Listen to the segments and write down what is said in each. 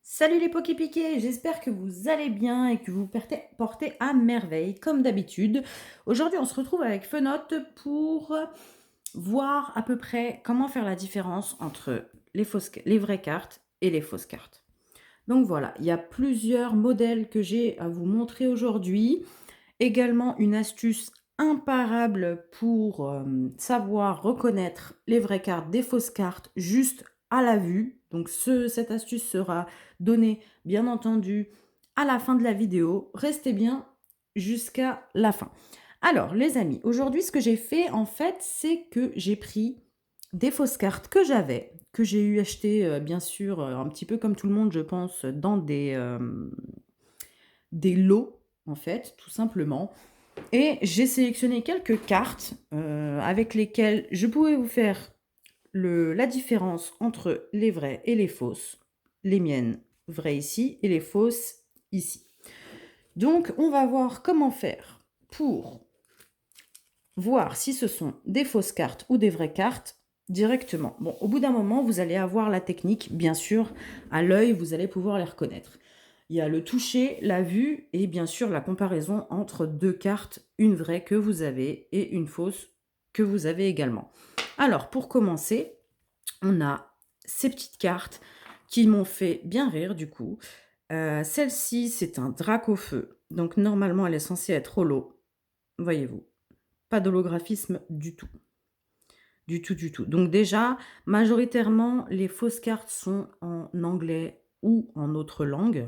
Salut les Poképiqués, j'espère que vous allez bien et que vous portez à merveille, comme d'habitude. Aujourd'hui, on se retrouve avec Fenote pour voir à peu près comment faire la différence entre les vraies cartes et les fausses cartes. Donc voilà, il y a plusieurs modèles que j'ai à vous montrer aujourd'hui. Également une astuce imparable pour savoir reconnaître les vraies cartes des fausses cartes juste à la vue. Donc cette astuce sera donnée bien entendu à la fin de la vidéo. Restez bien jusqu'à la fin. Alors les amis, aujourd'hui ce que j'ai fait en fait, c'est que j'ai pris des fausses cartes que j'avais, que j'ai eu acheté bien sûr un petit peu comme tout le monde je pense dans des lots en fait, tout simplement. Et j'ai sélectionné quelques cartes avec lesquelles je pouvais vous faire la différence entre les vraies et les fausses. Les miennes vraies ici et les fausses ici. Donc, on va voir comment faire pour voir si ce sont des fausses cartes ou des vraies cartes directement. Bon, au bout d'un moment, vous allez avoir la technique, bien sûr, à l'œil, vous allez pouvoir les reconnaître. Il y a le toucher, la vue et bien sûr la comparaison entre deux cartes, une vraie que vous avez et une fausse que vous avez également. Alors, pour commencer, on a ces petites cartes qui m'ont fait bien rire du coup. Celle-ci, c'est un Dracofeu. Donc normalement, elle est censée être holo. Voyez-vous, pas d'holographisme du tout. Du tout, du tout. Donc déjà, majoritairement, les fausses cartes sont en anglais ou en autre langue,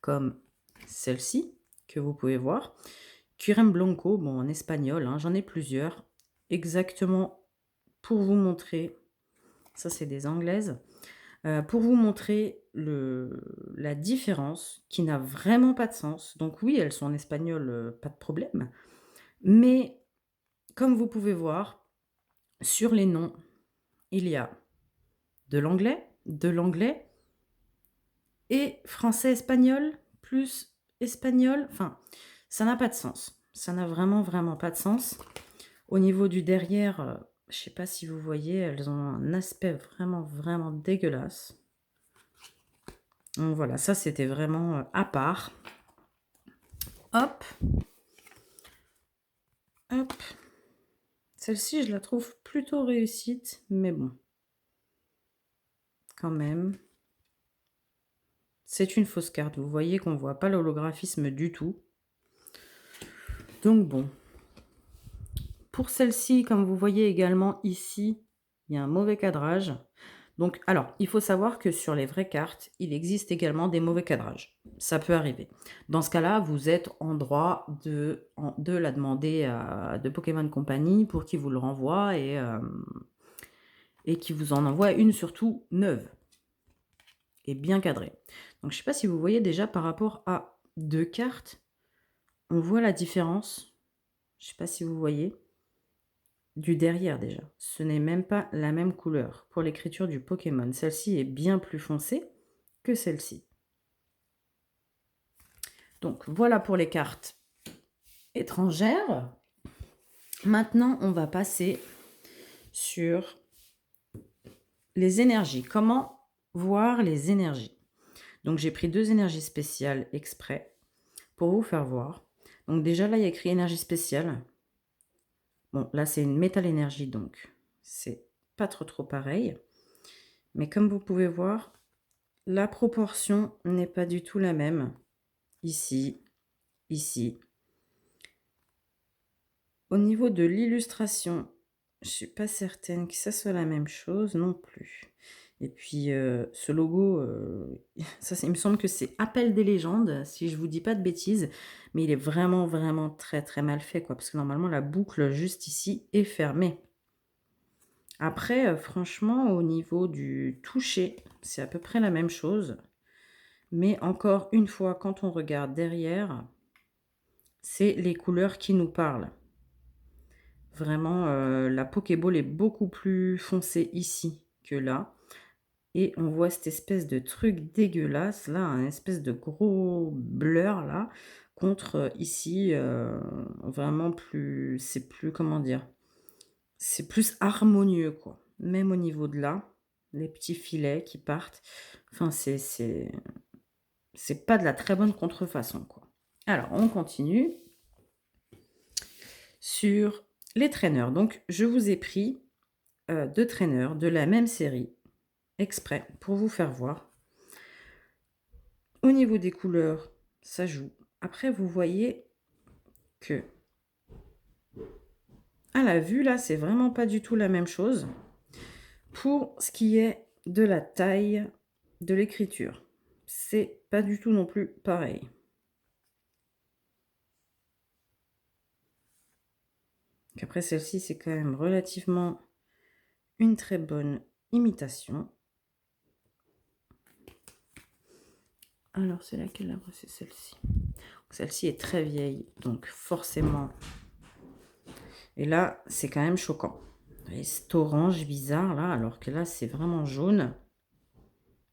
comme celle-ci, que vous pouvez voir. Cuirem Blanco, bon, en espagnol, hein, j'en ai plusieurs. Exactement pour vous montrer, ça c'est des anglaises, pour vous montrer la différence qui n'a vraiment pas de sens. Donc oui, elles sont en espagnol, pas de problème. Mais comme vous pouvez voir, sur les noms, il y a de l'anglais et français-espagnol plus espagnol. Enfin, ça n'a pas de sens. Ça n'a vraiment, vraiment pas de sens. Au niveau du derrière, je ne sais pas si vous voyez, elles ont un aspect vraiment, vraiment dégueulasse. Donc voilà, ça c'était vraiment à part. Hop. Hop. Celle-ci, je la trouve plutôt réussite, mais bon. Quand même. C'est une fausse carte. Vous voyez qu'on ne voit pas l'holographisme du tout. Donc bon. Pour celle-ci, comme vous voyez également ici, il y a un mauvais cadrage. Donc, alors, il faut savoir que sur les vraies cartes, il existe également des mauvais cadrages. Ça peut arriver. Dans ce cas-là, vous êtes en droit de la demander à de Pokémon Company pour qu'il vous le renvoie et qu'il vous en envoie une surtout neuve et bien cadrée. Donc, je ne sais pas si vous voyez déjà par rapport à deux cartes, on voit la différence. Je ne sais pas si vous voyez. Du derrière déjà. Ce n'est même pas la même couleur pour l'écriture du Pokémon. Celle-ci est bien plus foncée que celle-ci. Donc voilà pour les cartes étrangères. Maintenant, on va passer sur les énergies. Comment voir les énergies? Donc j'ai pris deux énergies spéciales exprès pour vous faire voir. Donc déjà là, il y a écrit énergie spéciale. Bon, là c'est une métal énergie, donc c'est pas trop pareil. Mais comme vous pouvez voir, la proportion n'est pas du tout la même. Ici, ici. Au niveau de l'illustration, je ne suis pas certaine que ça soit la même chose non plus. Et puis, ce logo, ça, il me semble que c'est Appel des légendes, si je ne vous dis pas de bêtises. Mais il est vraiment, vraiment très, très mal fait, quoi. Parce que normalement, la boucle juste ici est fermée. Après, franchement, au niveau du toucher, c'est à peu près la même chose. Mais encore une fois, quand on regarde derrière, c'est les couleurs qui nous parlent. Vraiment, la Pokéball est beaucoup plus foncée ici que là. Et on voit cette espèce de truc dégueulasse, là, un espèce de gros blur, là, contre, ici, vraiment plus c'est plus comment dire? C'est plus harmonieux, quoi. Même au niveau de là, les petits filets qui partent, enfin c'est pas de la très bonne contrefaçon, quoi. Alors on continue sur les traîneurs. Donc je vous ai pris, 2 traîneurs de la même série, exprès pour vous faire voir. Au niveau des couleurs, ça joue. Après vous voyez que à la vue là, c'est vraiment pas du tout la même chose pour ce qui est de la taille de l'écriture. C'est pas du tout non plus pareil. Donc après celle-ci, c'est quand même relativement une très bonne imitation. Alors c'est laquelle là? C'est celle-ci. Celle-ci est très vieille, donc forcément. Et là, c'est quand même choquant. Vous voyez, cet orange bizarre là, alors que là, c'est vraiment jaune.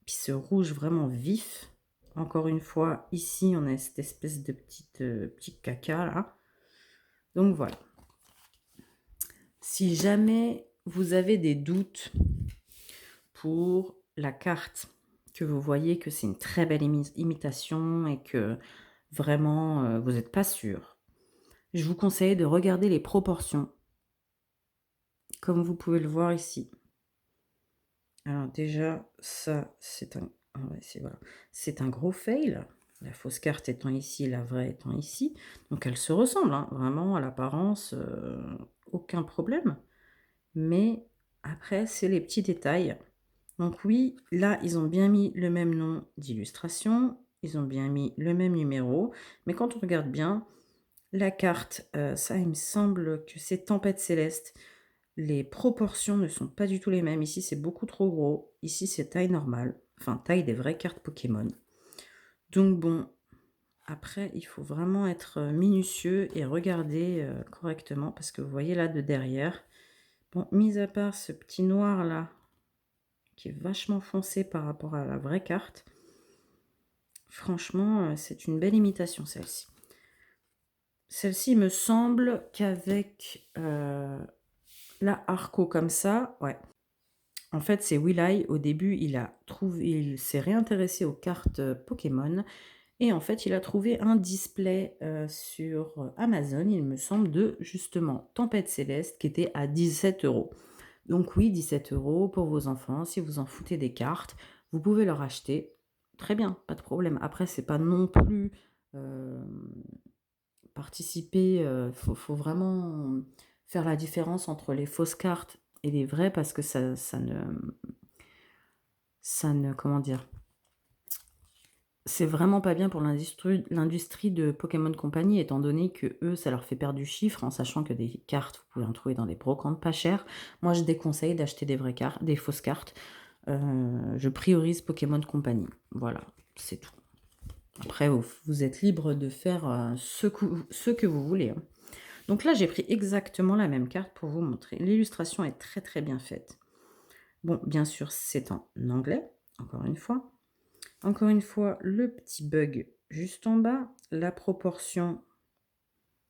Puis ce rouge vraiment vif. Encore une fois, ici, on a cette espèce de petit caca là. Donc voilà. Si jamais vous avez des doutes pour la carte, que vous voyez que c'est une très belle imitation et que vraiment vous n'êtes pas sûr, je vous conseille de regarder les proportions, comme vous pouvez le voir ici. Alors déjà, ça, c'est un, ah ouais, voilà. C'est un gros fail. La fausse carte étant ici, la vraie étant ici. Donc elles se ressemblent, hein, vraiment à l'apparence, aucun problème. Mais après, c'est les petits détails. Donc oui, là, ils ont bien mis le même nom d'illustration, ils ont bien mis le même numéro, mais quand on regarde bien, la carte, ça, il me semble que c'est Tempête Céleste. Les proportions ne sont pas du tout les mêmes. Ici, c'est beaucoup trop gros. Ici, c'est taille normale. Enfin, taille des vraies cartes Pokémon. Donc bon, après, il faut vraiment être minutieux et regarder correctement parce que vous voyez là de derrière. Bon, mis à part ce petit noir là, qui est vachement foncé par rapport à la vraie carte, franchement, c'est une belle imitation celle-ci. Celle-ci, il me semble qu'avec la Arco comme ça, ouais. En fait, c'est Will-I, au début, il s'est réintéressé aux cartes Pokémon et en fait, il a trouvé un display sur Amazon, il me semble, de justement Tempête Céleste qui était à 17 €. Donc oui, 17 € pour vos enfants, si vous en foutez des cartes, vous pouvez leur acheter. Très bien, pas de problème. Après, c'est pas non plus participer, faut vraiment faire la différence entre les fausses cartes et les vraies parce que ça ne comment dire? C'est vraiment pas bien pour l'industrie de Pokémon Company étant donné que eux, ça leur fait perdre du chiffre en sachant que des cartes, vous pouvez en trouver dans des brocantes pas chères. Moi, je déconseille d'acheter des vraies cartes, des fausses cartes. Je priorise Pokémon Company. Voilà, c'est tout. Après, vous êtes libre de faire ce que vous voulez, hein. Donc là, j'ai pris exactement la même carte pour vous montrer. L'illustration est très très bien faite. Bon, bien sûr, c'est en anglais, encore une fois. Encore une fois, le petit bug juste en bas, la proportion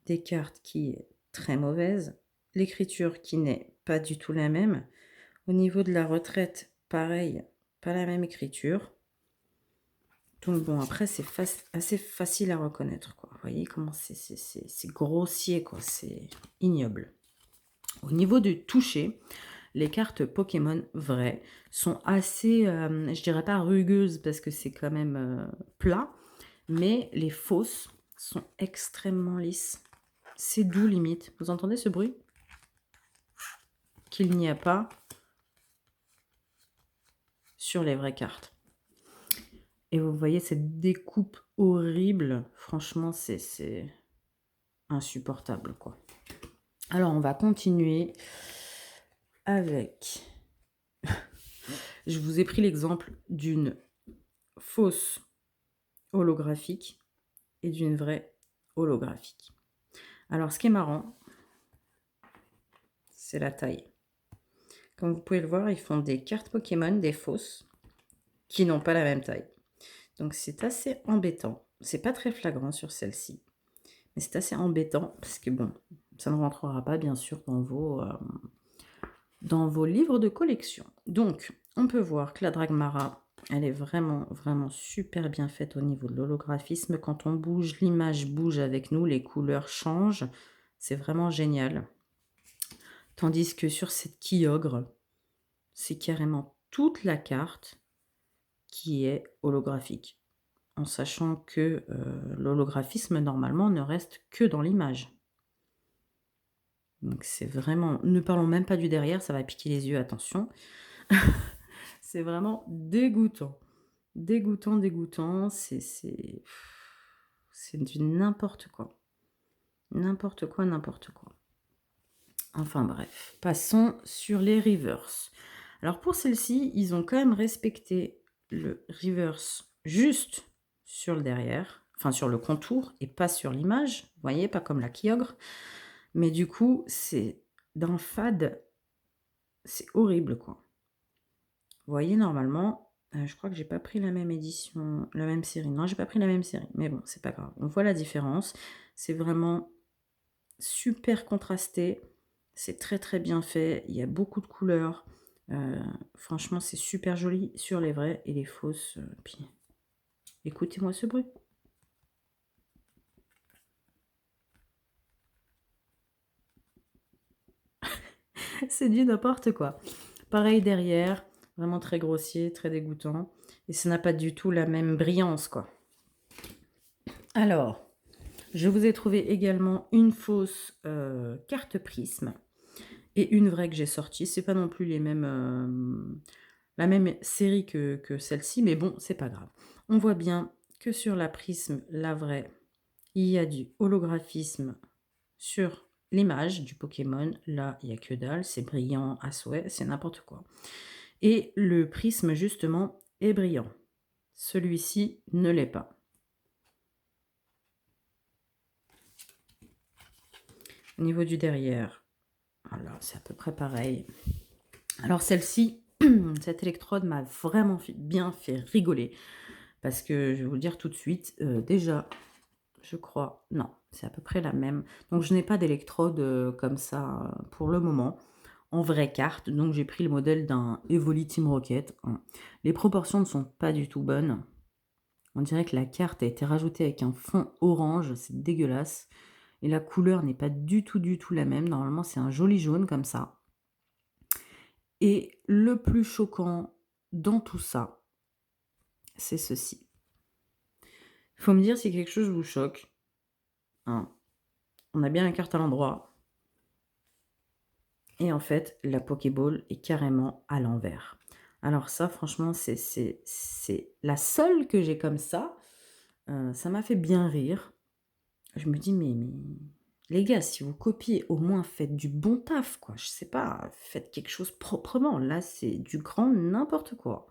des cartes qui est très mauvaise, l'écriture qui n'est pas du tout la même. Au niveau de la retraite, pareil, pas la même écriture. Donc bon, après, c'est assez facile à reconnaître, quoi. Vous voyez comment c'est grossier, quoi. C'est ignoble. Au niveau du toucher, les cartes Pokémon vraies sont assez, je dirais pas rugueuses parce que c'est quand même plat, mais les fausses sont extrêmement lisses. C'est doux limite. Vous entendez ce bruit? Qu'il n'y a pas sur les vraies cartes. Et vous voyez cette découpe horrible. Franchement, c'est insupportable, quoi. Alors, on va continuer avec... Je vous ai pris l'exemple d'une fausse holographique et d'une vraie holographique. Alors, ce qui est marrant, c'est la taille. Comme vous pouvez le voir, ils font des cartes Pokémon, des fausses, qui n'ont pas la même taille. Donc, c'est assez embêtant. c'est pas très flagrant sur celle-ci, mais c'est assez embêtant parce que bon, ça ne rentrera pas bien sûr dans vos livres de collection. Donc, on peut voir que la Dragmara, elle est vraiment, vraiment super bien faite au niveau de l'holographisme. Quand on bouge, l'image bouge avec nous, les couleurs changent. C'est vraiment génial. Tandis que sur cette Kyogre, c'est carrément toute la carte qui est holographique. En sachant que l'holographisme, normalement, ne reste que dans l'image. Donc c'est vraiment, ne parlons même pas du derrière, ça va piquer les yeux, attention. C'est vraiment dégoûtant. Dégoûtant, dégoûtant, c'est du n'importe quoi. N'importe quoi, n'importe quoi. Enfin bref, passons sur les reverse. Alors pour celle-ci, ils ont quand même respecté le reverse juste sur le derrière, enfin sur le contour et pas sur l'image. Vous voyez, pas comme la Kyogre. Mais du coup, c'est d'un fade, c'est horrible quoi. Vous voyez, normalement, je crois que j'ai pas pris la même édition, la même série. Non, j'ai pas pris la même série, mais bon, c'est pas grave. On voit la différence. C'est vraiment super contrasté. C'est très, très bien fait. Il y a beaucoup de couleurs. Franchement, c'est super joli sur les vraies et les fausses, puis écoutez-moi ce bruit. C'est du n'importe quoi. Pareil derrière, vraiment très grossier, très dégoûtant et ça n'a pas du tout la même brillance, quoi. Alors, je vous ai trouvé également une fausse, carte prisme et une vraie que j'ai sortie. C'est pas non plus les mêmes, la même série que celle-ci, mais bon, c'est pas grave. On voit bien que sur la prisme, la vraie, il y a du holographisme sur l'image du Pokémon. Là, il y a que dalle, c'est brillant à souhait, c'est n'importe quoi. Et le prisme, justement, est brillant. Celui-ci ne l'est pas. Au niveau du derrière, voilà, c'est à peu près pareil. Alors celle-ci, cette électrode m'a vraiment bien fait rigoler. Parce que je vais vous le dire tout de suite, déjà, je crois, non, c'est à peu près la même. Donc je n'ai pas d'électrode comme ça pour le moment, en vraie carte. Donc j'ai pris le modèle d'un Evoli Team Rocket, hein. Les proportions ne sont pas du tout bonnes. On dirait que la carte a été rajoutée avec un fond orange, c'est dégueulasse. Et la couleur n'est pas du tout la même. Normalement, c'est un joli jaune comme ça. Et le plus choquant dans tout ça, c'est ceci. Il faut me dire si quelque chose vous choque, hein. On a bien la carte à l'endroit. Et en fait, la Pokéball est carrément à l'envers. Alors ça, franchement, c'est la seule que j'ai comme ça. Ça m'a fait bien rire. Je me dis, mais les gars, si vous copiez, au moins faites du bon taf, quoi. Je sais pas, faites quelque chose proprement. Là, c'est du grand n'importe quoi.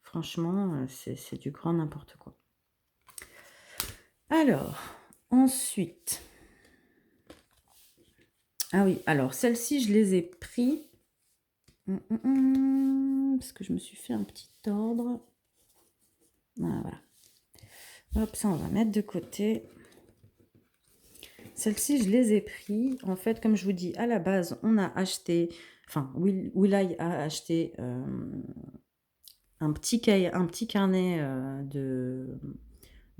Franchement, c'est du grand n'importe quoi. Alors, ensuite. Ah oui, alors celles-ci, je les ai pris. Parce que je me suis fait un petit ordre. Voilà. Hop, ça, on va mettre de côté. Celles-ci, je les ai pris. En fait, comme je vous dis, à la base, on a acheté... Enfin, Will.i a acheté un petit carnet de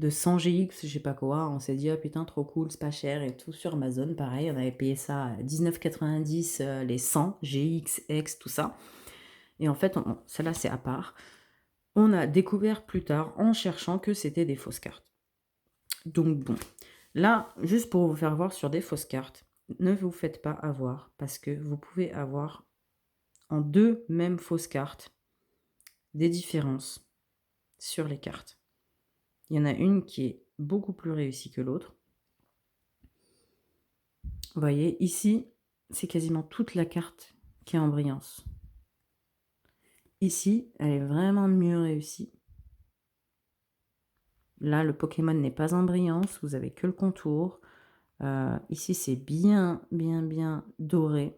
100 GX, je sais pas quoi. On s'est dit, ah putain, trop cool, c'est pas cher et tout. Sur Amazon, pareil, on avait payé ça à 19,90 les 100 GX, X, tout ça. Et en fait, celle-là, c'est à part. On a découvert plus tard, en cherchant, que c'était des fausses cartes. Donc bon, là, juste pour vous faire voir sur des fausses cartes, ne vous faites pas avoir, parce que vous pouvez avoir en deux mêmes fausses cartes des différences sur les cartes. Il y en a une qui est beaucoup plus réussie que l'autre. Vous voyez, ici, c'est quasiment toute la carte qui est en brillance. Ici, elle est vraiment mieux réussie. Là, le Pokémon n'est pas en brillance, vous avez que le contour. Ici, c'est bien doré.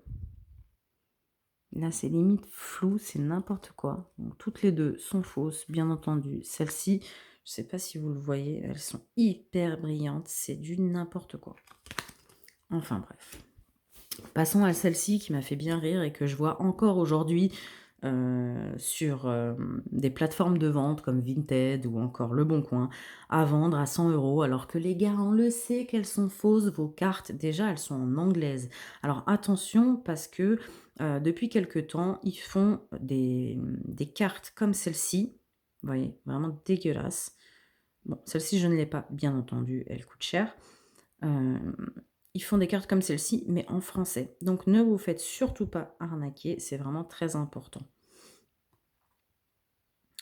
Là, c'est limite flou, c'est n'importe quoi. Donc, toutes les deux sont fausses, bien entendu. Celle-ci, Je sais pas si vous le voyez, elles sont hyper brillantes, c'est du n'importe quoi. Enfin bref. Passons à celle-ci qui m'a fait bien rire et que je vois encore aujourd'hui, sur, des plateformes de vente comme Vinted ou encore Leboncoin, à vendre à 100 € alors que les gars, on le sait qu'elles sont fausses, vos cartes. Déjà, elles sont en anglaise. Alors attention parce que, depuis quelque temps, ils font des cartes comme celle-ci. Vous voyez? Vraiment dégueulasse. Bon, celle-ci, je ne l'ai pas, bien entendu, elle coûte cher. Hem, Ils font des cartes comme celle-ci, mais en français. Donc ne vous faites surtout pas arnaquer, c'est vraiment très important.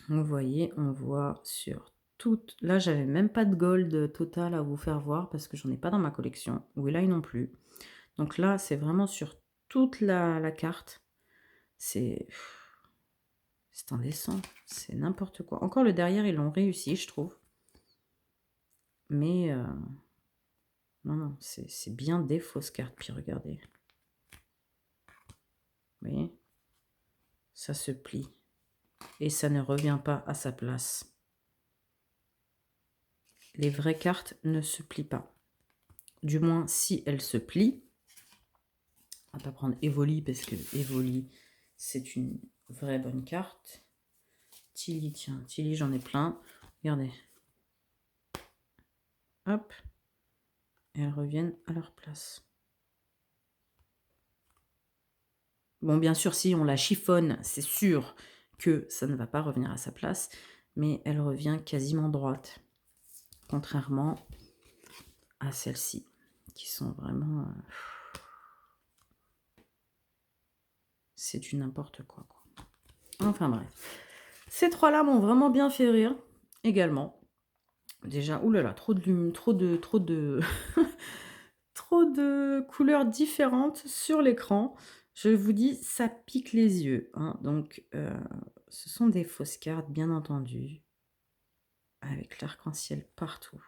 Vous voyez, on voit sur toutes là, j'avais même pas de gold, total à vous faire voir parce que j'en ai pas dans ma collection. Willy non plus. Donc là, c'est vraiment sur toute la carte. C'est c'est indécent, c'est n'importe quoi. Encore le derrière, ils l'ont réussi, je trouve. Mais non, non, c'est bien des fausses cartes. Puis regardez. Vous voyez? Ça se plie et ça ne revient pas à sa place. Les vraies cartes ne se plient pas. Du moins, si elles se plient. On va pas prendre Evoli parce que Evoli, c'est une vraie bonne carte. Tilly, tiens, Tilly, j'en ai plein. Regardez. Hop. Et elles reviennent à leur place. Bon, bien sûr, si on la chiffonne, c'est sûr que ça ne va pas revenir à sa place, mais elle revient quasiment droite. Contrairement à celles-ci, qui sont vraiment... c'est du n'importe quoi, quoi. Enfin bref. Ces trois-là m'ont vraiment bien fait rire, également. Déjà, oulala, trop de trop de couleurs différentes sur l'écran. Je vous dis, ça pique les yeux, hein. Donc, ce sont des fausses cartes, bien entendu, avec l'arc-en-ciel partout.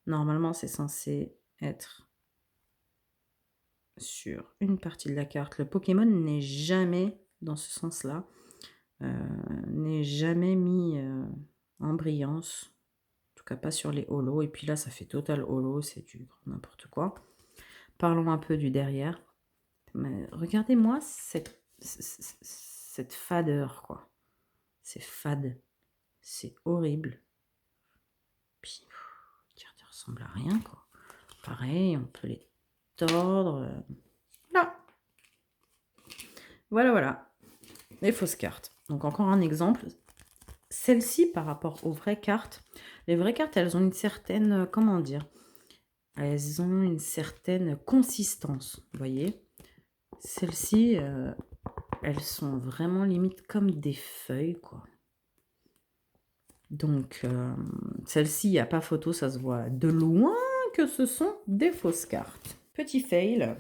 Normalement, c'est censé être sur une partie de la carte. Le Pokémon n'est jamais dans ce sens-là, n'est jamais mis, en brillance. En tout cas, pas sur les holos. Et puis là, ça fait total holo, c'est du n'importe quoi. Parlons un peu du derrière. Mais regardez-moi cette fadeur, quoi. C'est fade. C'est horrible. Puis, les cartes ressemblent à rien, quoi. Pareil, on peut les tordre. Là. Voilà, voilà. Les fausses cartes. Donc, encore un exemple. Celle-ci, par rapport aux vraies cartes, les vraies cartes, elles ont une certaine, comment dire, elles ont une certaine consistance, vous voyez. Celles-ci, elles sont vraiment limite comme des feuilles, quoi. Donc, celle-ci, il n'y a pas photo, ça se voit de loin que ce sont des fausses cartes. Petit fail.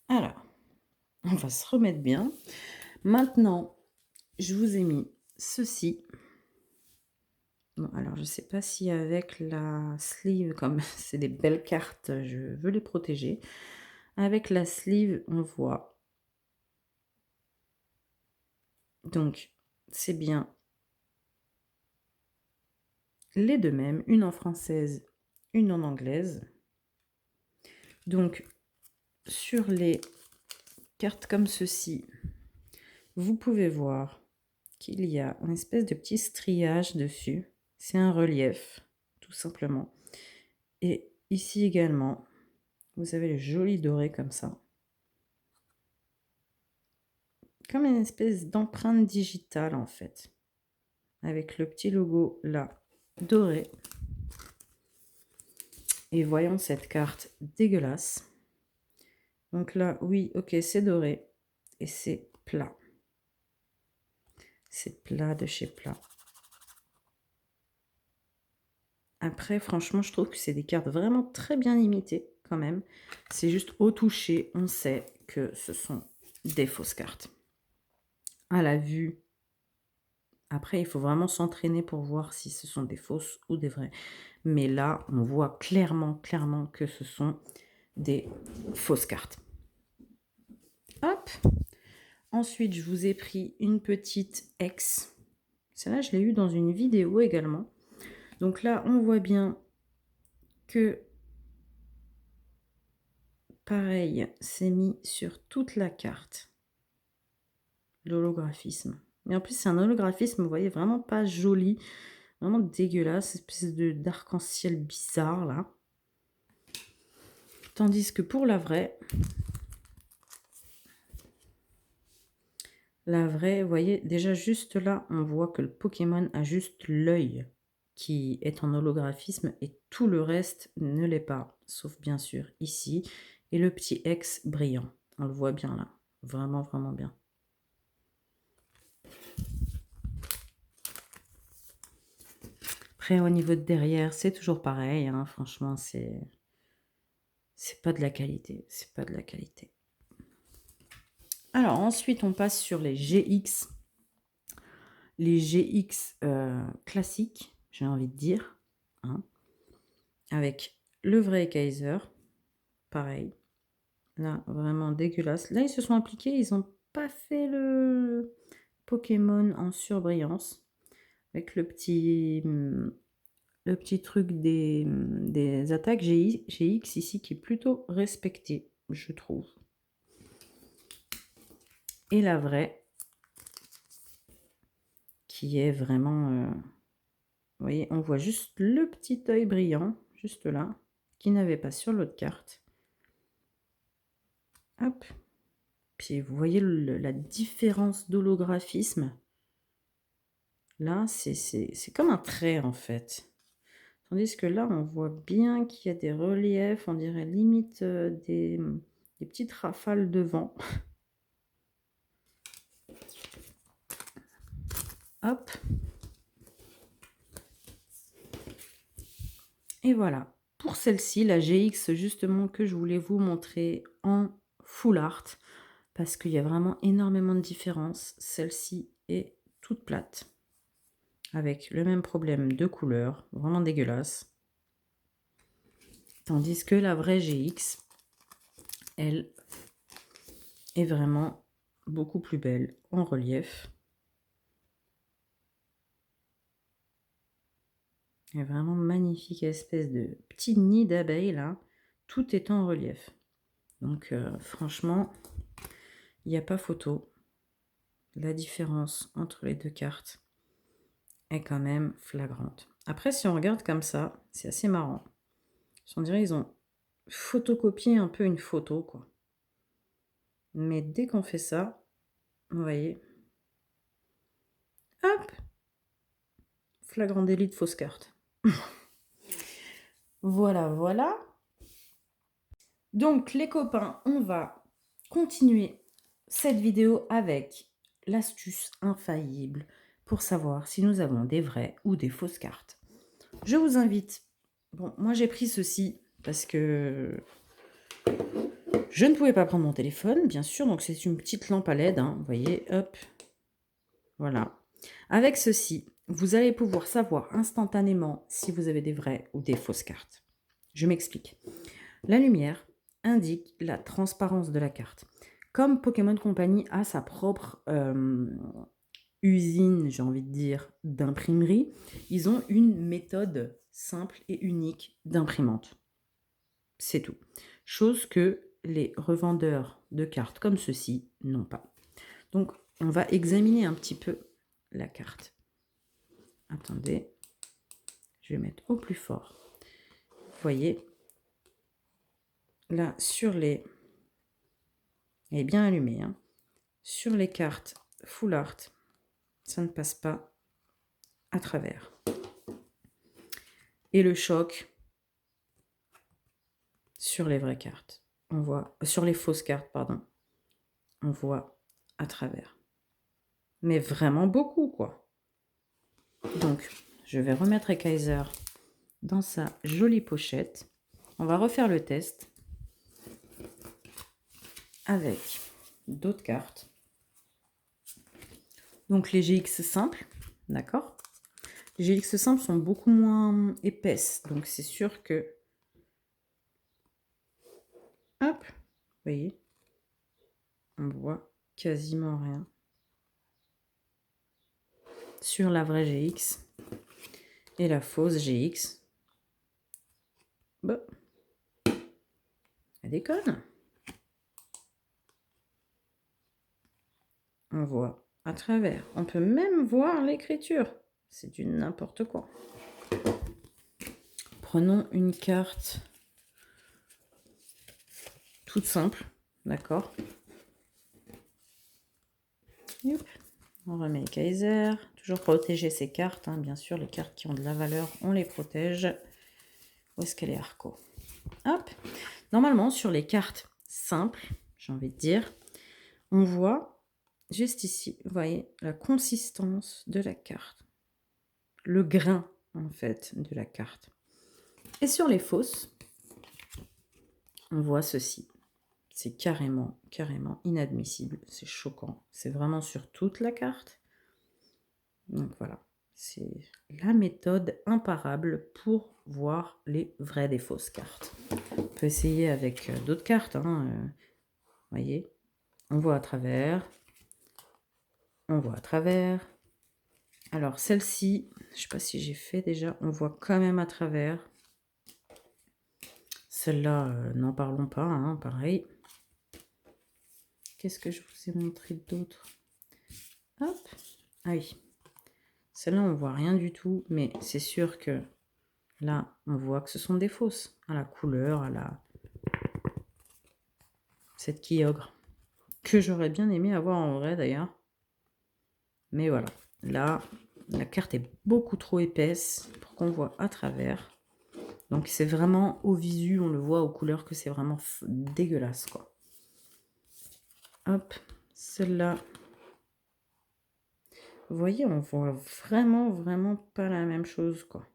Alors, on va se remettre bien. Maintenant, je vous ai mis ceci. Bon, alors, je ne sais pas si avec la sleeve, comme c'est des belles cartes, je veux les protéger. Avec la sleeve, on voit. Donc, c'est bien les deux mêmes, une en française, une en anglaise. Donc, sur les cartes comme ceci, vous pouvez voir qu'il y a une espèce de petit striage dessus. C'est un relief, tout simplement. Et ici également, vous avez le joli doré comme ça. Comme une espèce d'empreinte digitale, en fait. Avec le petit logo là, doré. Et voyons cette carte dégueulasse. Donc là, oui, ok, c'est doré. Et c'est plat. C'est plat de chez plat. Après, franchement, je trouve que c'est des cartes vraiment très bien limitées, quand même. C'est juste au toucher, on sait que ce sont des fausses cartes. À la vue, après, il faut vraiment s'entraîner pour voir si ce sont des fausses ou des vraies. Mais là, on voit clairement que ce sont des fausses cartes. Hop. Ensuite, je vous ai pris une petite ex. Celle-là, je l'ai eu dans une vidéo également. Donc là, on voit bien que, pareil, c'est mis sur toute la carte. L'holographisme. Mais en plus, c'est un holographisme, vous voyez, vraiment pas joli. Vraiment dégueulasse, espèce de d'arc-en-ciel bizarre, là. Tandis que pour la vraie, vous voyez, déjà juste là, on voit que le Pokémon a juste l'œil qui est en holographisme et tout le reste ne l'est pas, sauf bien sûr ici, et le petit X brillant. On le voit bien là, vraiment, vraiment bien. Après, au niveau de derrière, c'est toujours pareil, hein, franchement, c'est pas de la qualité, c'est pas de la qualité. Alors ensuite, on passe sur les GX. Les GX classiques, j'ai envie de dire, hein, avec le vrai Kaiser, pareil. Là, vraiment dégueulasse. Là, ils se sont appliqués, ils n'ont pas fait le Pokémon en surbrillance, avec le petit truc des attaques GX ici, qui est plutôt respecté, je trouve. Et la vraie, qui est vraiment... vous voyez, on voit juste le petit œil brillant, juste là, qui n'avait pas sur l'autre carte. Hop. Puis vous voyez la différence d'holographisme. Là, c'est comme un trait, en fait. Tandis que là, on voit bien qu'il y a des reliefs, on dirait limite des petites rafales de vent. Hop. Et voilà. Pour celle-ci, la GX, justement, que je voulais vous montrer en full art, parce qu'il y a vraiment énormément de différences. Celle-ci est toute plate, avec le même problème de couleur, vraiment dégueulasse. Tandis que la vraie GX, elle, est vraiment beaucoup plus belle en relief. Elle est vraiment magnifique, espèce de petit nid d'abeilles là. Tout est en relief. Donc franchement, il n'y a pas photo. La différence entre les deux cartes est quand même flagrante. Après, si on regarde comme ça, c'est assez marrant. On dirait qu'ils ont photocopié un peu une photo, quoi. Mais dès qu'on fait ça, vous voyez, hop, flagrant délit de fausse carte. Voilà, voilà. Donc les copains, on va continuer cette vidéo avec l'astuce infaillible pour savoir si nous avons des vraies ou des fausses cartes. Je vous invite, bon, moi j'ai pris ceci parce que je ne pouvais pas prendre mon téléphone, bien sûr, donc c'est une petite lampe à LED, hein, vous voyez, hop, voilà. Avec ceci, vous allez pouvoir savoir instantanément si vous avez des vraies ou des fausses cartes. Je m'explique. La lumière indique la transparence de la carte. Comme Pokémon Company a sa propre usine, j'ai envie de dire, d'imprimerie, ils ont une méthode simple et unique d'imprimante. C'est tout. Chose que les revendeurs de cartes comme ceux-ci n'ont pas. Donc, on va examiner un petit peu la carte. Attendez, je vais mettre au plus fort. Vous voyez, là, sur les... Elle est bien allumée, hein. Sur les cartes full art, ça ne passe pas à travers. Et le choc sur les vraies cartes, on voit, sur les fausses cartes, pardon, on voit à travers. Mais vraiment beaucoup, quoi. Donc, je vais remettre Kaiser dans sa jolie pochette. On va refaire le test avec d'autres cartes. Donc, les GX simples, d'accord? Les GX simples sont beaucoup moins épaisses, donc c'est sûr que... Hop, vous voyez, on voit quasiment rien. sur la vraie GX et la fausse GX. Bah, elle déconne. On voit à travers. On peut même voir l'écriture. C'est du n'importe quoi. Prenons une carte toute simple, d'accord. On remet Kaiser. Toujours protéger ces cartes, hein. Bien sûr, les cartes qui ont de la valeur, on les protège. Où est-ce qu'elle est, Arco? Hop. Normalement, sur les cartes simples, j'ai envie de dire, on voit juste ici, vous voyez, la consistance de la carte. Le grain, en fait, de la carte. Et sur les fausses, on voit ceci. C'est carrément inadmissible. C'est choquant. C'est vraiment sur toute la carte. Donc voilà. C'est la méthode imparable pour voir les vraies des fausses cartes. On peut essayer avec d'autres cartes. Vous voyez, on voit à travers. On voit à travers. Alors celle-ci, je ne sais pas si j'ai fait déjà, on voit quand même à travers. Celle-là, n'en parlons pas, hein, pareil. Qu'est-ce que je vous ai montré d'autre? Hop. Ah oui. Celle-là, on voit rien du tout, mais c'est sûr que là, on voit que ce sont des fausses. À la couleur, à la... Cette Kyogre. Que j'aurais bien aimé avoir en vrai, d'ailleurs. Mais voilà. Là, la carte est beaucoup trop épaisse pour qu'on voit à travers. Donc, c'est vraiment au visu, on le voit aux couleurs que c'est vraiment dégueulasse, quoi. Hop, celle-là. Vous voyez, on voit vraiment pas la même chose, quoi.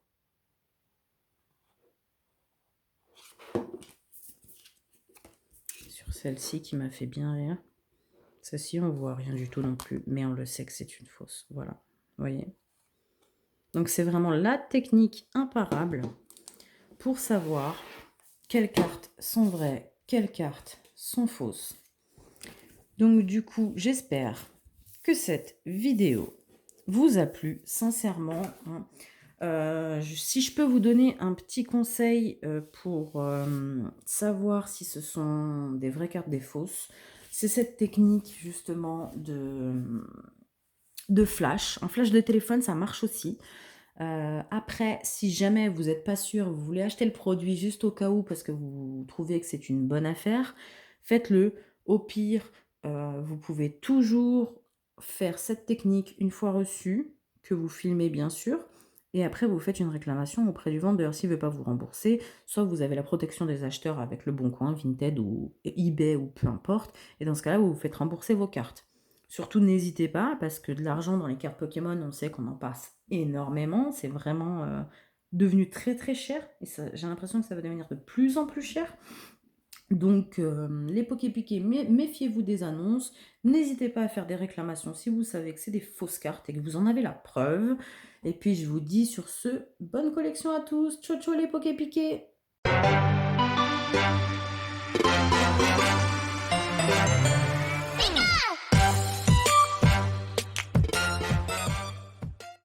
Sur celle-ci qui m'a fait bien rire. Celle-ci, on voit rien du tout non plus, mais on le sait que c'est une fausse. Voilà, vous voyez. Donc, c'est vraiment la technique imparable pour savoir quelles cartes sont vraies, quelles cartes sont fausses. Donc, du coup, j'espère que cette vidéo vous a plu, sincèrement. Si je peux vous donner un petit conseil pour savoir si ce sont des vraies cartes, des fausses, c'est cette technique justement de flash. Un flash de téléphone, ça marche aussi. Après, si jamais vous n'êtes pas sûr, vous voulez acheter le produit juste au cas où parce que vous trouvez que c'est une bonne affaire, faites-le. Au pire, vous pouvez toujours faire cette technique une fois reçue, que vous filmez bien sûr, et après vous faites une réclamation auprès du vendeur s'il ne veut pas vous rembourser. Soit vous avez la protection des acheteurs avec Le Bon Coin, Vinted ou eBay ou peu importe, et dans ce cas-là, vous vous faites rembourser vos cartes. Surtout, n'hésitez pas, parce que de l'argent dans les cartes Pokémon, on sait qu'on en passe énormément. C'est vraiment devenu très cher, et j'ai l'impression que ça va devenir de plus en plus cher. Donc, les Poképiqués, méfiez-vous des annonces. N'hésitez pas à faire des réclamations si vous savez que c'est des fausses cartes et que vous en avez la preuve. Et puis, je vous dis sur ce, bonne collection à tous. Ciao, ciao les Poképiqués!